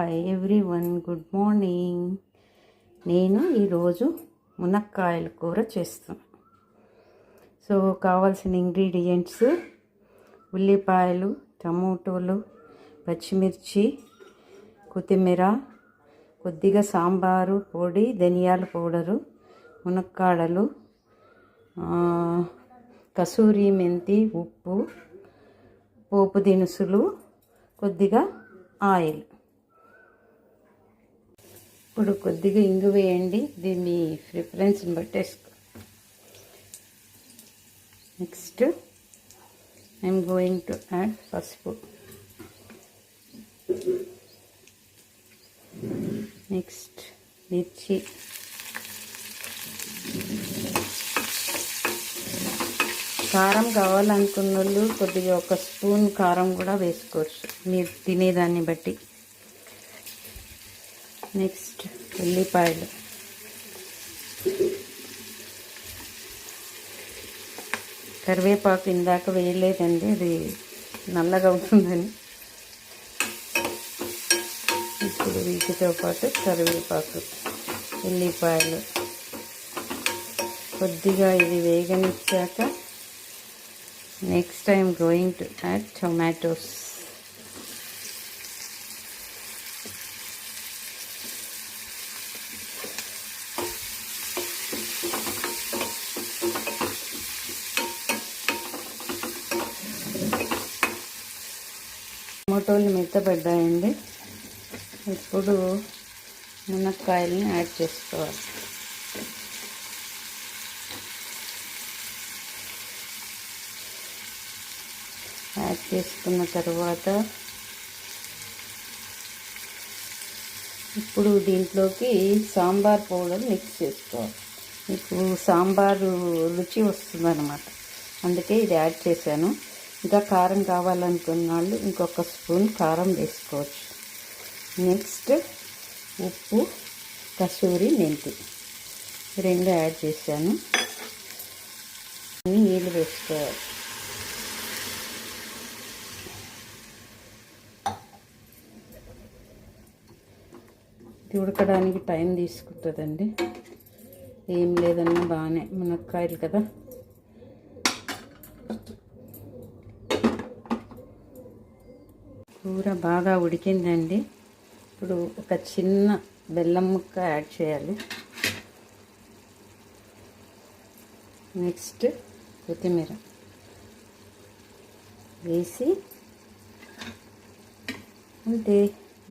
Hi everyone, good morning. నేను ఈరోజు మునక్కాయల కూర చేస్తాను. సో కావాల్సిన ఇంగ్రీడియంట్స్ ఉల్లిపాయలు, టమోటోలు, పచ్చిమిర్చి, కొత్తిమీర, కొద్దిగా సాంబారు పొడి, ధనియాల పౌడరు, మునక్కాడలు, కసూరి మెంతి, ఉప్పు, పోపు దినుసులు, కొద్దిగా ఆయిల్. ఇప్పుడు కొద్దిగా ఇంగు వేయండి, ఇది మీ ప్రిఫరెన్స్ని బట్టి వేసుకో. Next I'm going to add పసుపు. నెక్స్ట్ మిర్చి, కారం కావాలనుకున్న వాళ్ళు కొద్దిగా 1 స్పూన్ కారం కూడా వేసుకోవచ్చు, మీరు తినేదాన్ని బట్టి. నెక్స్ట్ ఉల్లిపాయలు, కరివేపాకు ఇందాక వేయలేదండి, అది నల్లగా అవుతుందని. ఇప్పుడు వీటితో పాటు కరివేపాకు, ఉల్లిపాయలు కొద్దిగా ఇది వేగనిచ్చాక next I'm going to add tomatoes. టమాటోలు మెత్తబడ్డాయండి. ఇప్పుడు మునక్కాయలని యాడ్ చేసుకోవాలి. యాడ్ చేసుకున్న తర్వాత ఇప్పుడు దీంట్లోకి సాంబార్ పౌడర్ మిక్స్ చేసుకోవాలి. మీకు సాంబారు రుచి వస్తుందన్నమాట, అందుకే ఇది యాడ్ చేశాను. ఇంకా కారం కావాలనుకున్న వాళ్ళు ఇంకొక స్పూన్ కారం వేసుకోవచ్చు. నెక్స్ట్ ఉప్పు, కసూరి మెంతి 2 యాడ్ చేశాను. నీళ్ళు వేసుకోవాలి. ఉడకడానికి టైం తీసుకుంటుందండి, ఏం లేదన్నా బాగానే, మునక్కాయలు కదా. కూర బాగా ఉడికిందండి. ఇప్పుడు ఒక చిన్న బెల్లం ముక్క యాడ్ చేయాలి. నెక్స్ట్ కొత్తిమీర వేసి అంతే.